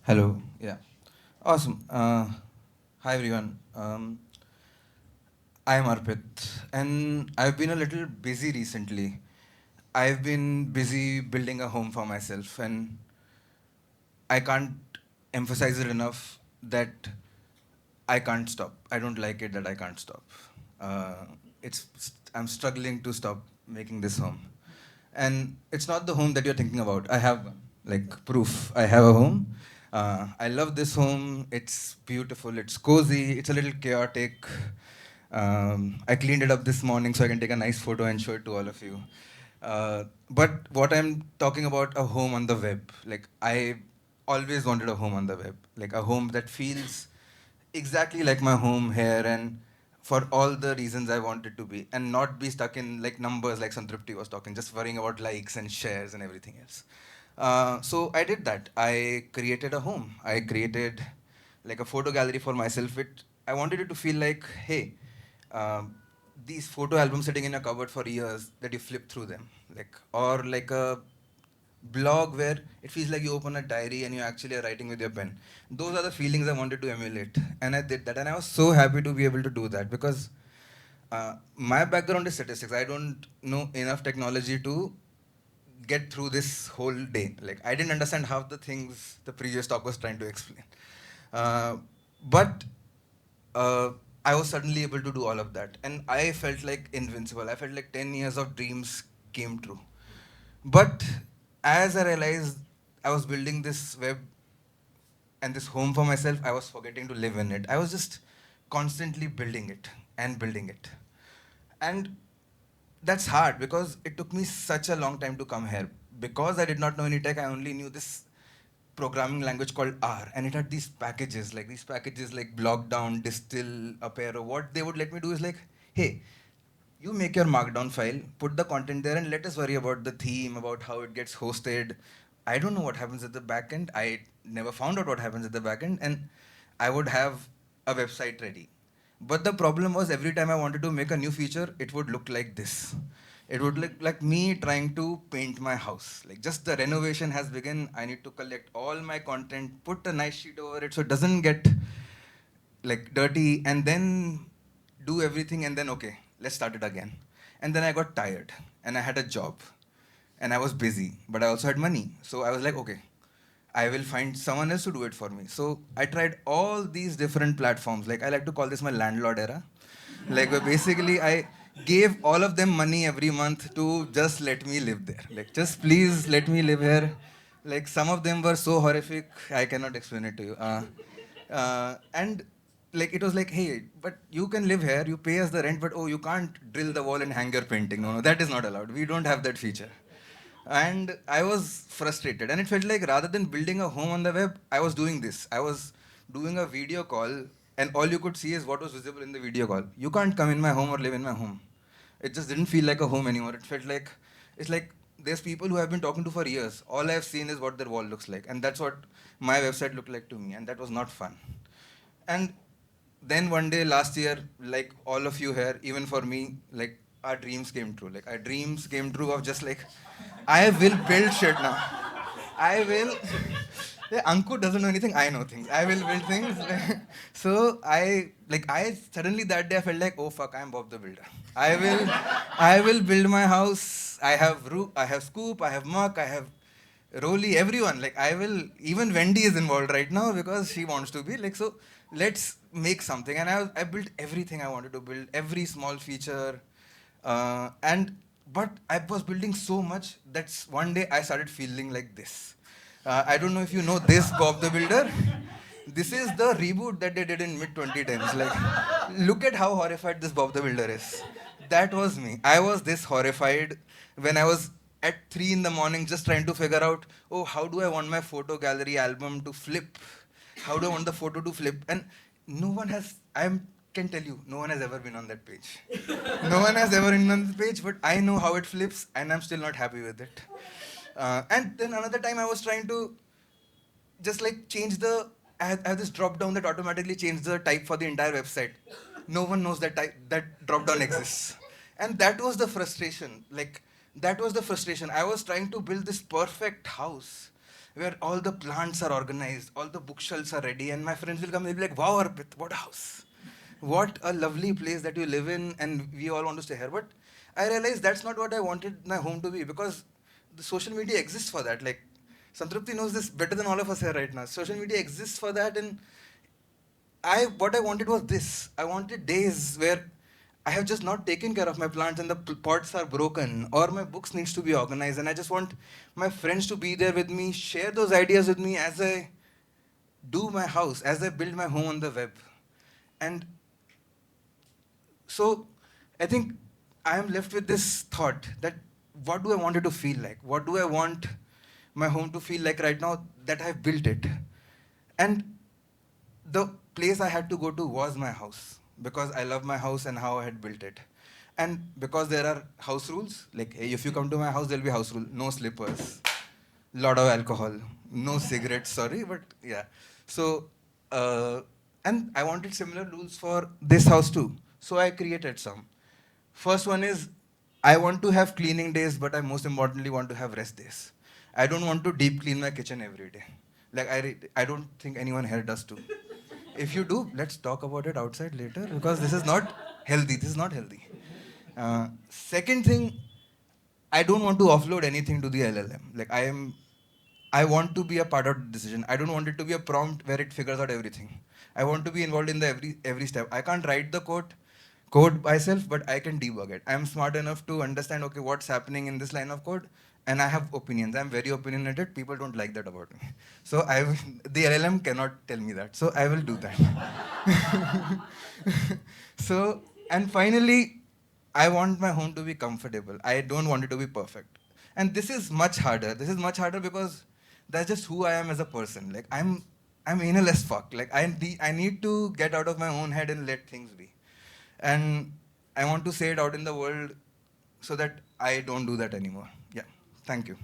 Hello. Yeah. Awesome. Hi everyone. I am Arpit, and I've been a little busy recently. I've been busy building a home for myself, and I can't emphasize it enough that I can't stop. I don't like it that I can't stop. Uh, it's I'm struggling to stop making this home, and it's not the home that you're thinking about. I have one, like proof. I have a home. I love this home. It's beautiful. It's cozy. It's a little chaotic. I cleaned it up this morning so I can take a nice photo and show it to all of you. But what I'm talking about, a home on the web. Like I always wanted a home on the web, like a home that feels exactly like my home here, and for all the reasons I want it to be, and not be stuck in like numbers like Santrupti was talking, just worrying about likes and shares and everything else. So I did that. I created a home. I created like a photo gallery for myself. I wanted it to feel like, hey, um, these photo albums sitting in a cupboard for years that you flip through them, like, or like a blog where it feels like you open a diary and you actually are writing with your pen. Those are the feelings I wanted to emulate, and I did that, and I was so happy to be able to do that because my background is statistics. I don't know enough technology to get through this whole day. Like I didn't understand half the things the previous talk was trying to explain. Uh, but uh, I was suddenly able to do all of that, and I felt like invincible. I felt like 10 years of dreams came true. But as I realized I was building this web and this home for myself, I was forgetting to live in it. I was just constantly building it and building it. And that's hard because it took me such a long time to come here. Because I did not know any tech, I only knew this programming language called R, and it had these packages like block down, distill, apero. What they would let me do is like, hey, you make your markdown file, put the content there, and let us worry about the theme, about how it gets hosted. I don't know what happens at the back end. I never found out what happens at the back end, and I would have a website ready. But the problem was every time I wanted to make a new feature, it would look like this. It would look like me trying to paint my house. Like just the renovation has begun. I need to collect all my content, put a nice sheet over it so it doesn't get like dirty, and then do everything, and then okay, let's start it again. And then I got tired, and I had a job, and I was busy, but I also had money. So I was like, okay, I will find someone else to do it for me. So I tried all these different platforms. Like I like to call this my landlord era. Like where basically I gave all of them money every month to just let me live there. Like just please let me live here. Like some of them were so horrific, I cannot explain it to you. And like it was like, hey, but you can live here, you pay us the rent, but oh, you can't drill the wall and hang your painting. No, no, that is not allowed. We don't have that feature. And I was frustrated, and it felt like rather than building a home on the web, I was doing this. I was doing a video call, and all you could see is what was visible in the video call. You can't come in my home or live in my home. It just didn't feel like a home anymore. It felt like it's like there's people who I've been talking to for years. All I've seen is what their wall looks like, and that's what my website looked like to me, and that was not fun. And then one day last year, like all of you here, even for me, like our dreams came true. Like our dreams came true of just like, I will build shit now. I will. Yeah, Anku doesn't know anything. I know things. I will build things. So I suddenly that day I felt like, oh fuck, I'm Bob the Builder. I will, I will build my house. I have I have Scoop, I have Muck, I have Rolly, everyone. Like I will, even Wendy is involved right now because she wants to be. Like so, let's make something. And I built everything I wanted to build, every small feature, and but I was building so much that one day I started feeling like this. I don't know if you know this Bob the Builder. This is the reboot that they did in mid 2010s. Like, look at how horrified this Bob the Builder is. That was me. I was this horrified when I was at 3 in the morning just trying to figure out, oh, how do I want my photo gallery album to flip? How do I want the photo to flip? And no one has, can tell you, no one has ever been on that page. No one has ever been on the page, but I know how it flips and I'm still not happy with it. And then another time I was trying to just like change the I have this drop down that automatically changes the type for the entire website. No one knows that drop down exists. And that was the frustration. Like that was the frustration. I was trying to build this perfect house. where all the plants are organized, all the bookshelves are ready, and my friends will come and they'll be like, wow, Arpit, what a house. What a lovely place that you live in, and we all want to stay here. But I realized that's not what I wanted my home to be, because the social media exists for that. Like, Santrupti knows this better than all of us here right now. Social media exists for that, and what I wanted was this. I wanted days where I have just not taken care of my plants and the pots are broken, or my books needs to be organized, and I just want my friends to be there with me, share those ideas with me as I do my house, as I build my home on the web. And so I think I am left with this thought that what do I want it to feel like? What do I want my home to feel like right now that I've built it? And the place I had to go to was my house, because I love my house and how I had built it. And because there are house rules, like, hey, if you come to my house, there'll be house rule: no slippers, lot of alcohol, no cigarettes, sorry, but yeah. So, uh, and I wanted similar rules for this house too. So I created some. First one is, I want to have cleaning days, but I most importantly want to have rest days. I don't want to deep clean my kitchen every day. Like, I don't think anyone here does too. If you do, let's talk about it outside later, because this is not healthy. This is not healthy. Second thing, I don't want to offload anything to the LLM. Like, I want to be a part of the decision. I don't want it to be a prompt where it figures out everything. I want to be involved in the every step. I can't write the code myself, but I can debug it. I'm smart enough to understand, okay, what's happening in this line of code, and I have opinions. I'm very opinionated. People don't like that about me. So the LLM cannot tell me that. So I will do that. So, and finally, I want my home to be comfortable. I don't want it to be perfect. And this is much harder. This is much harder because that's just who I am as a person. Like, I'm anal as fuck. Like, I need to get out of my own head and let things be. And I want to say it out in the world so that I don't do that anymore. Yeah. Thank you.